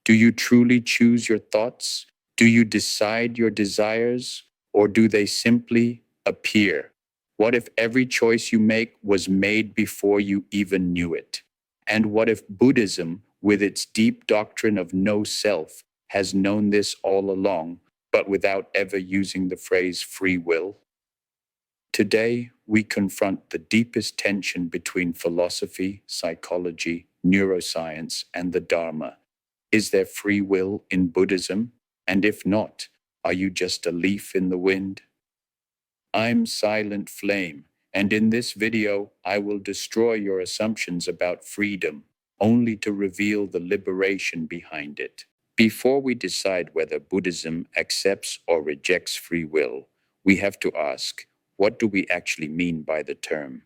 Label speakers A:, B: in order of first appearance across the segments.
A: Do you truly choose your thoughts? Do you decide your desires? Or do they simply appear? What if every choice you make was made before you even knew it? And what if Buddhism, with its deep doctrine of no self, has known this all along, but without ever using the phrase free will? Today, we confront the deepest tension between philosophy, psychology, neuroscience, and the Dharma. Is there free will in Buddhism? And if not, are you just a leaf in the wind? I'm Silent Flame, and in this video, I will destroy your assumptions about freedom, only to reveal the liberation behind it. Before we decide whether Buddhism accepts or rejects free will, we have to ask, what do we actually mean by the term?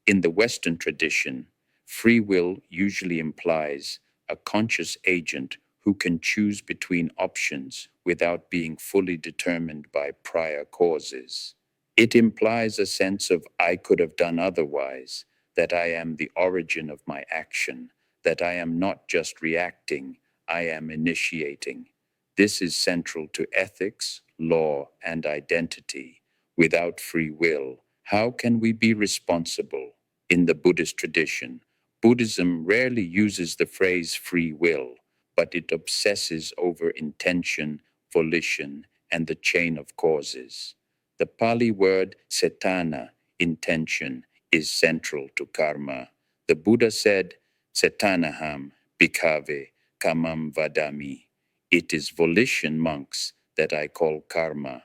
A: In the Western tradition, free will usually implies a conscious agent who can choose between options without being fully determined by prior causes. It implies a sense of I could have done otherwise, that I am the origin of my action, that I am not just reacting, I am initiating. This is central to ethics, law, and identity. Without free will, how can we be responsible? In the Buddhist tradition, Buddhism rarely uses the phrase free will, but it obsesses over intention, volition, and the chain of causes. The Pali word cetana, intention, is central to karma. The Buddha said, cetanaham bhikkhave kamam vadami. It is volition, monks, that I call karma.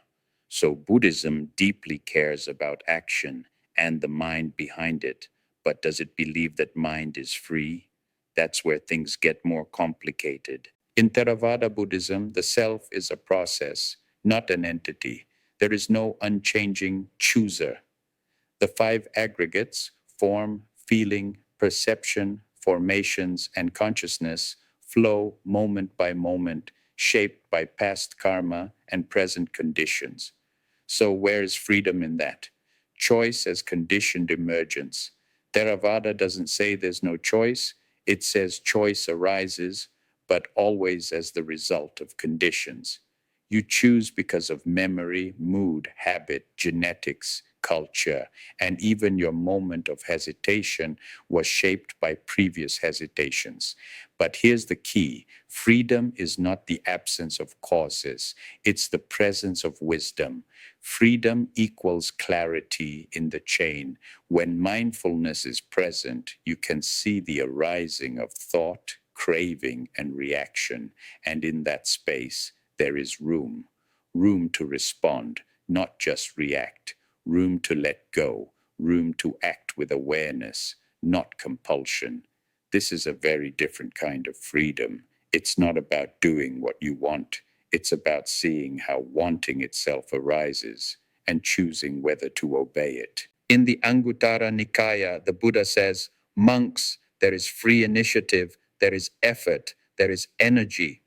A: So Buddhism deeply cares about action and the mind behind it, but does it believe that mind is free? That's where things get more complicated. In Theravāda Buddhism, the self is a process, not an entity. There is no unchanging chooser. The five aggregates, form, feeling, perception, formations, and consciousness, flow moment by moment, shaped by past karma and present conditions. So where is freedom in that? Choice as conditioned emergence. Theravada doesn't say there's no choice. It says choice arises, but always as the result of conditions. You choose because of memory, mood, habit, genetics, culture, and even your moment of hesitation was shaped by previous hesitations. But here's the key: freedom is not the absence of causes, it's the presence of wisdom. Freedom equals clarity in the chain. When mindfulness is present, you can see the arising of thought, craving, and reaction. And in that space, there is room to respond, not just react, room to let go, room to act with awareness, not compulsion. This is a very different kind of freedom. It's not about doing what you want. It's about seeing how wanting itself arises and choosing whether to obey it. In the Anguttara Nikaya, the Buddha says, monks, there is free initiative, there is effort, there is energy.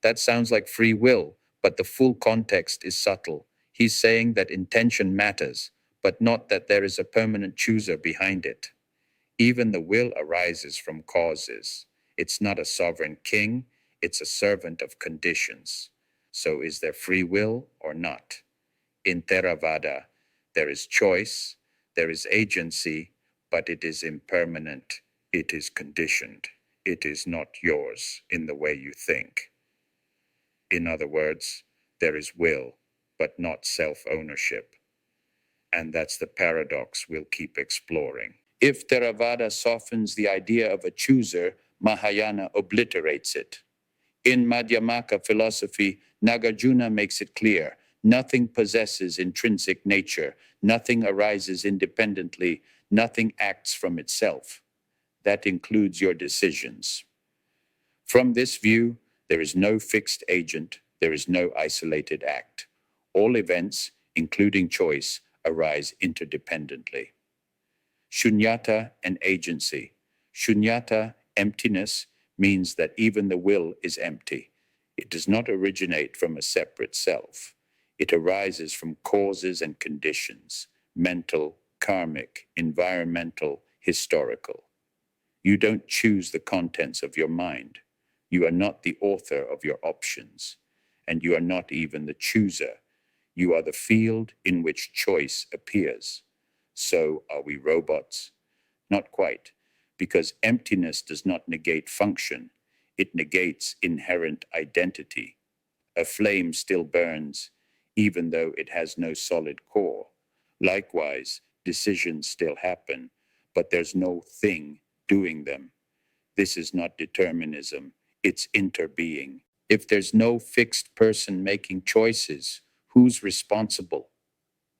A: That sounds like free will, but the full context is subtle. He's saying that intention matters, but not that there is a permanent chooser behind it. Even the will arises from causes. It's not a sovereign king, it's a servant of conditions. So is there free will or not? In Theravada, there is choice, there is agency, but it is impermanent, it is conditioned. It is not yours in the way you think. In other words, there is will, but not self-ownership. And that's the paradox we'll keep exploring. If Theravada softens the idea of a chooser, Mahāyāna obliterates it. In Madhyamaka philosophy, Nagarjuna makes it clear, nothing possesses intrinsic nature, nothing arises independently, nothing acts from itself. That includes your decisions. From this view, there is no fixed agent, there is no isolated act. All events, including choice, arise interdependently. Shunyata and agency. Shunyata, emptiness, means that even the will is empty. It does not originate from a separate self. It arises from causes and conditions, mental, karmic, environmental, historical. You don't choose the contents of your mind. You are not the author of your options, and you are not even the chooser. You are the field in which choice appears. So are we robots? Not quite, because emptiness does not negate function. It negates inherent identity. A flame still burns, even though it has no solid core. Likewise, decisions still happen, but there's no thing doing them. This is not determinism, it's interbeing. If there's no fixed person making choices, who's responsible?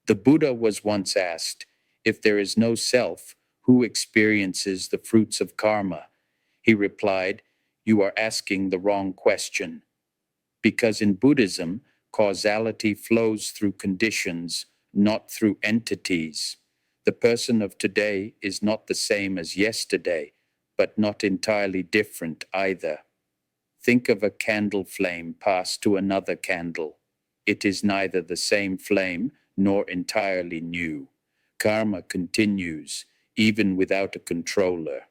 A: The Buddha was once asked, if there is no self, who experiences the fruits of karma? He replied, you are asking the wrong question. Because in Buddhism, causality flows through conditions, not through entities. The person of today is not the same as yesterday, but not entirely different either. Think of a candle flame passed to another candle. It is neither the same flame nor entirely new. Karma continues, even without a controller.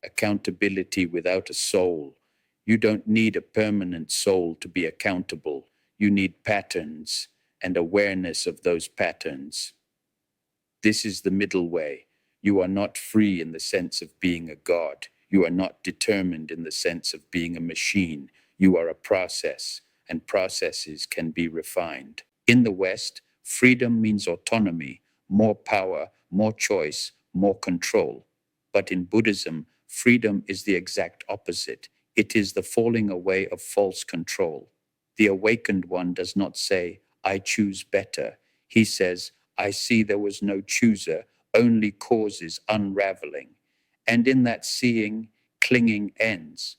A: Accountability without a soul. You don't need a permanent soul to be accountable. You need patterns and awareness of those patterns. This is the middle way. You are not free in the sense of being a god. You are not determined in the sense of being a machine. You are a process, and processes can be refined. In the West, freedom means autonomy, more power, more choice, more control. But in Buddhism, freedom is the exact opposite. It is the falling away of false control. The awakened one does not say, I choose better. He says, I see there was no chooser, only causes unraveling. And in that seeing, clinging ends.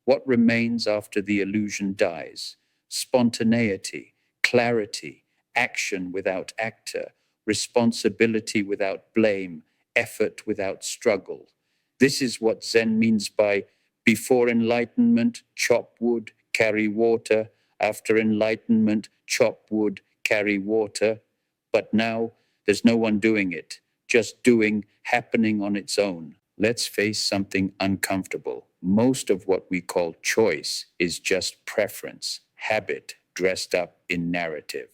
A: What remains after the illusion dies? Spontaneity, clarity, action without actor, responsibility without blame, effort without struggle. This is what Zen means by before enlightenment, chop wood, carry water. After enlightenment, chop wood, carry water. But now there's no one doing it, just doing, happening on its own. Let's face something uncomfortable. Most of what we call choice is just preference, habit dressed up in narrative.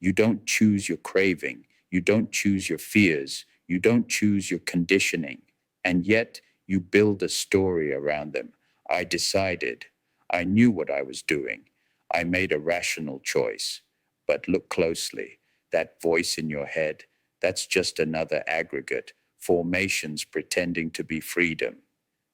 A: You don't choose your craving. You don't choose your fears. You don't choose your conditioning. And yet you build a story around them. I decided. I knew what I was doing. I made a rational choice. But look closely. That voice in your head, that's just another aggregate, formations pretending to be freedom.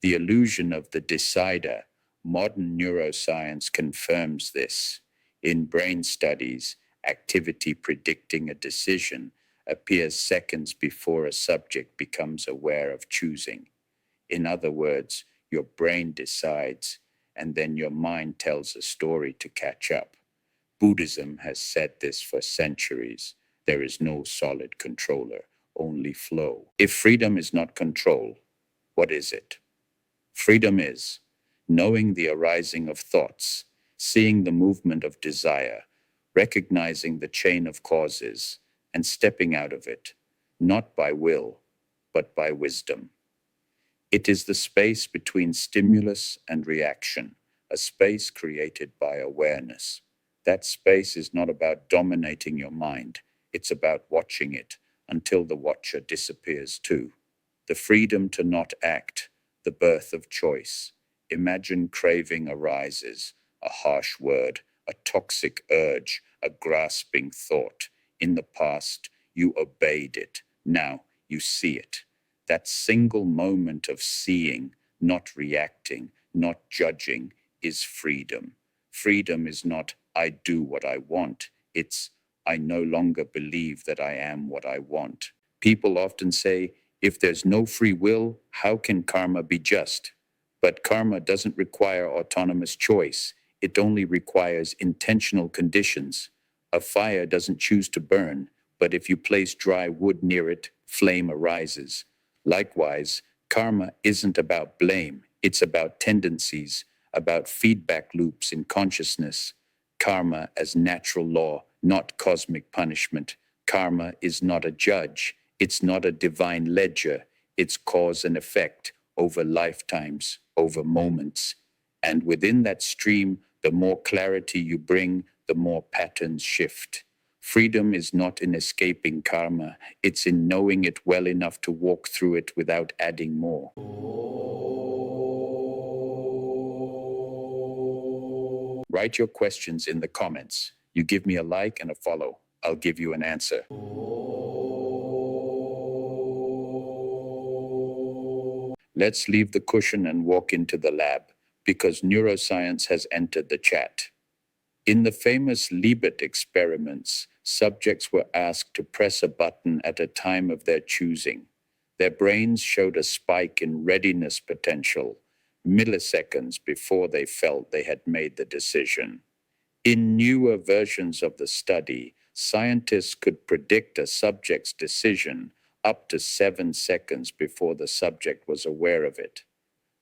A: The illusion of the decider. Modern neuroscience confirms this. In brain studies, activity predicting a decision appears seconds before a subject becomes aware of choosing. In other words, your brain decides, and then your mind tells a story to catch up. Buddhism has said this for centuries. There is no solid controller, only flow. If freedom is not control, what is it? Freedom is knowing the arising of thoughts, seeing the movement of desire, recognizing the chain of causes, and stepping out of it, not by will, but by wisdom. It is the space between stimulus and reaction, a space created by awareness. That space is not about dominating your mind, it's about watching it until the watcher disappears too. The freedom to not act, the birth of choice. Imagine craving arises, a harsh word, a toxic urge, a grasping thought. In the past, you obeyed it. Now you see it. That single moment of seeing, not reacting, not judging, is freedom. Freedom is not, I do what I want. It's, I no longer believe that I am what I want. People often say, if there's no free will, how can karma be just? But karma doesn't require autonomous choice. It only requires intentional conditions. A fire doesn't choose to burn, but if you place dry wood near it, flame arises. Likewise, karma isn't about blame. It's about tendencies, about feedback loops in consciousness. Karma as natural law, not cosmic punishment. Karma is not a judge. It's not a divine ledger. It's cause and effect over lifetimes, over moments. And within that stream, the more clarity you bring, the more patterns shift. Freedom is not in escaping karma, it's in knowing it well enough to walk through it without adding more. Write your questions in the comments. You give me a like and a follow. I'll give you an answer. Let's leave the cushion and walk into the lab, because neuroscience has entered the chat. In the famous Libet experiments, subjects were asked to press a button at a time of their choosing. Their brains showed a spike in readiness potential, milliseconds before they felt they had made the decision. In newer versions of the study, scientists could predict a subject's decision up to 7 seconds before the subject was aware of it.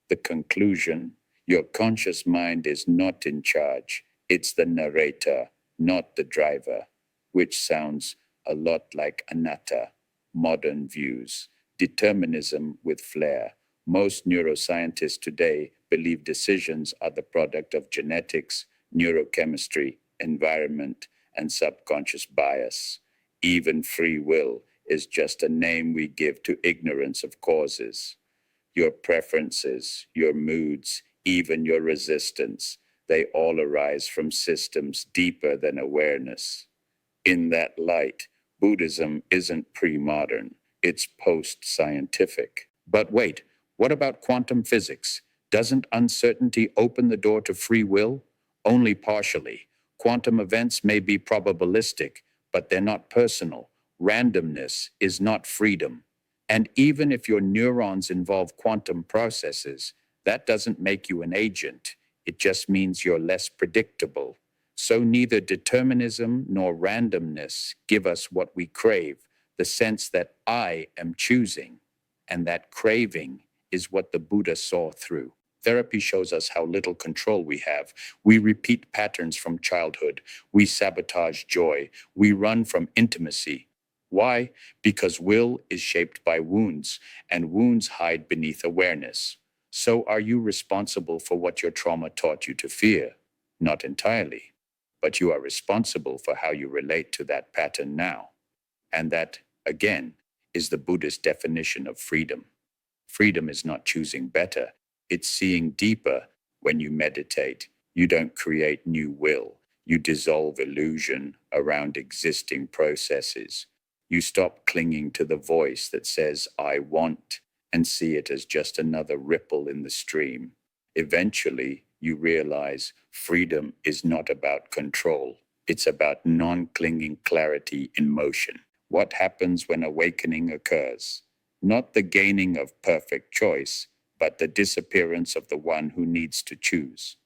A: The conclusion: your conscious mind is not in charge. It's the narrator, not the driver, which sounds a lot like Anatta, modern views, determinism with flair. Most neuroscientists today believe decisions are the product of genetics, neurochemistry, environment, and subconscious bias. Even free will is just a name we give to ignorance of causes. Your preferences, your moods, even your resistance, they all arise from systems deeper than awareness. In that light, Buddhism isn't pre-modern, it's post-scientific. But wait, what about quantum physics? Doesn't uncertainty open the door to free will? Only partially. Quantum events may be probabilistic, but they're not personal. Randomness is not freedom. And even if your neurons involve quantum processes, that doesn't make you an agent. It just means you're less predictable. So neither determinism nor randomness give us what we crave, the sense that I am choosing. And that craving is what the Buddha saw through. Therapy shows us how little control we have. We repeat patterns from childhood. We sabotage joy. We run from intimacy. Why? Because will is shaped by wounds, and wounds hide beneath awareness. So are you responsible for what your trauma taught you to fear? Not entirely, but you are responsible for how you relate to that pattern now. And that, again, is the Buddhist definition of freedom. Freedom is not choosing better, it's seeing deeper. When you meditate, you don't create new will. You dissolve illusion around existing processes. You stop clinging to the voice that says, I want, and see it as just another ripple in the stream. Eventually, you realize freedom is not about control. It's about non-clinging clarity in motion. What happens when awakening occurs? Not the gaining of perfect choice, but the disappearance of the one who needs to choose.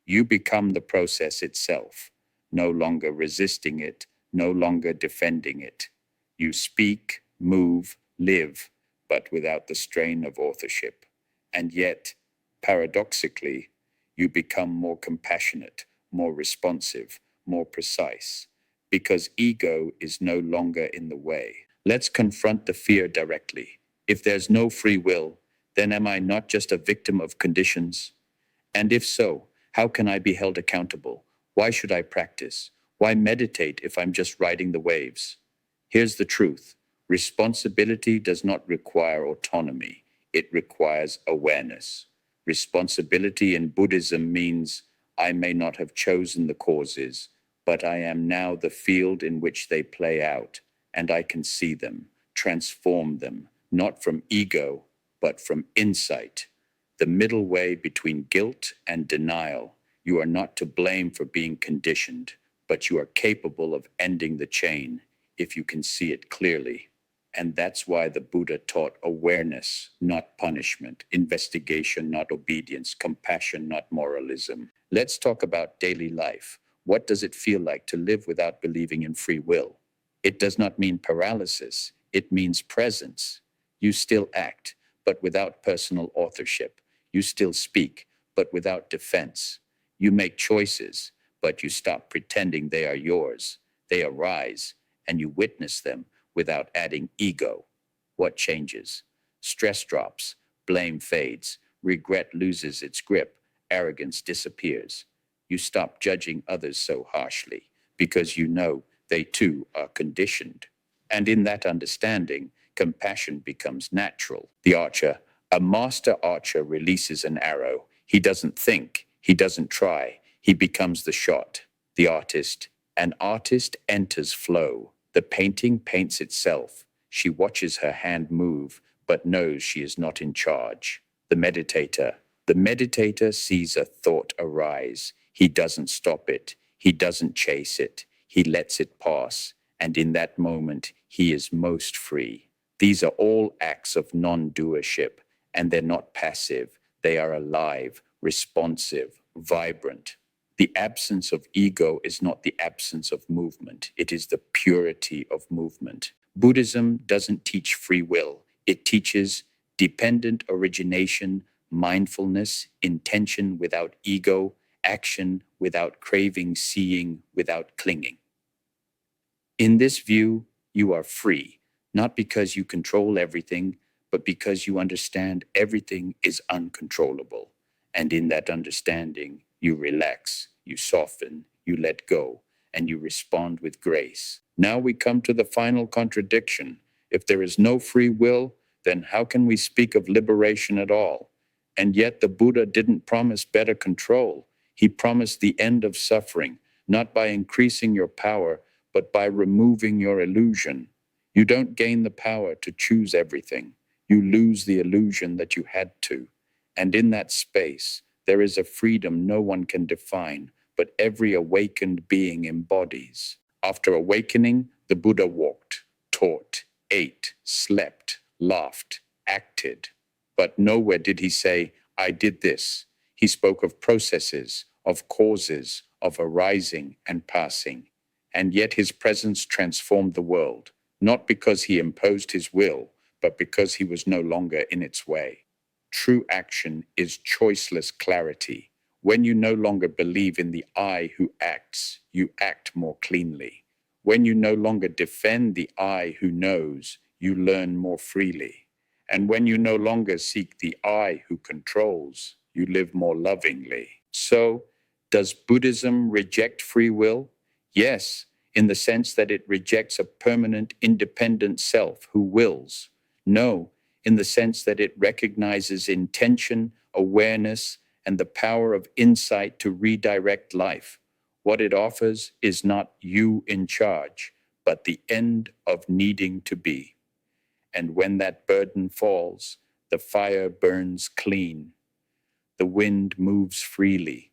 A: You become the process itself, no longer resisting it, no longer defending it. You speak, move, live, but without the strain of authorship. And yet, paradoxically, you become more compassionate, more responsive, more precise, because ego is no longer in the way. Let's confront the fear directly. If there's no free will, then am I not just a victim of conditions? And if so, how can I be held accountable? Why should I practice? Why meditate if I'm just riding the waves? Here's the truth. Responsibility does not require autonomy. It requires awareness. Responsibility in Buddhism means I may not have chosen the causes, but I am now the field in which they play out, and I can see them, transform them, not from ego, but from insight. The middle way between guilt and denial. You are not to blame for being conditioned, but you are capable of ending the chain if you can see it clearly. And that's why the Buddha taught awareness, not punishment, investigation, not obedience, compassion, not moralism. Let's talk about daily life. What does it feel like to live without believing in free will? It does not mean paralysis. It means presence. You still act, but without personal authorship. You still speak, but without defense. You make choices, but you stop pretending they are yours. They arise, and you witness them without adding ego. What changes? Stress drops, blame fades, regret loses its grip, arrogance disappears. You stop judging others so harshly because you know they too are conditioned. And in that understanding, compassion becomes natural. A master archer releases an arrow. He doesn't think, he doesn't try, he becomes the shot. An artist enters flow. The painting paints itself. She watches her hand move, but knows she is not in charge. The meditator sees a thought arise. He doesn't stop it. He doesn't chase it. He lets it pass. And in that moment, he is most free. These are all acts of non-doership, and they're not passive. They are alive, responsive, vibrant. The absence of ego is not the absence of movement. It is the purity of movement. Buddhism doesn't teach free will. It teaches dependent origination, mindfulness, intention without ego, action without craving, seeing without clinging. In this view, you are free, not because you control everything, but because you understand everything is uncontrollable. And in that understanding, you relax, you soften, you let go, and you respond with grace. Now we come to the final contradiction. If there is no free will, then how can we speak of liberation at all? And yet the Buddha didn't promise better control. He promised the end of suffering, not by increasing your power, but by removing your illusion. You don't gain the power to choose everything. You lose the illusion that you had to. And in that space, there is a freedom no one can define, but every awakened being embodies. After awakening, the Buddha walked, taught, ate, slept, laughed, acted. But nowhere did he say, I did this. He spoke of processes, of causes, of arising and passing. And yet his presence transformed the world, not because he imposed his will, but because he was no longer in its way. True action is choiceless clarity. When you no longer believe in the I who acts, you act more cleanly. When you no longer defend the I who knows, you learn more freely. And when you no longer seek the I who controls, you live more lovingly. So, does Buddhism reject free will? Yes, in the sense that it rejects a permanent, independent self who wills. No, in the sense that it recognizes intention, awareness, and the power of insight to redirect life. What it offers is not you in charge, but the end of needing to be. And when that burden falls, the fire burns clean. The wind moves freely.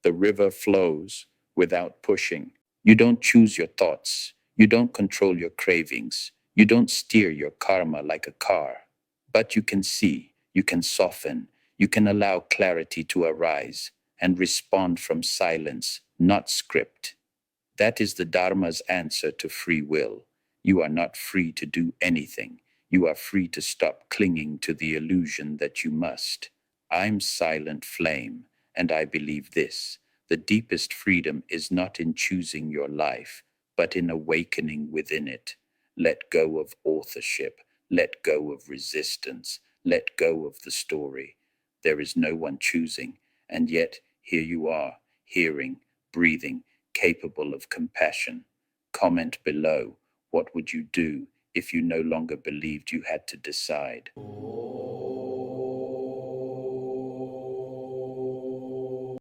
A: The river flows without pushing. You don't choose your thoughts. You don't control your cravings. You don't steer your karma like a car. But you can see, you can soften, you can allow clarity to arise and respond from silence, not script. That is the Dharma's answer to free will. You are not free to do anything. You are free to stop clinging to the illusion that you must. I'm silent flame, and I believe this. The deepest freedom is not in choosing your life, but in awakening within it. Let go of authorship. Let go of resistance. Let go of the story. There is no one choosing, and yet here you are, hearing, breathing, capable of compassion. Comment below. What would you do if you no longer believed you had to decide?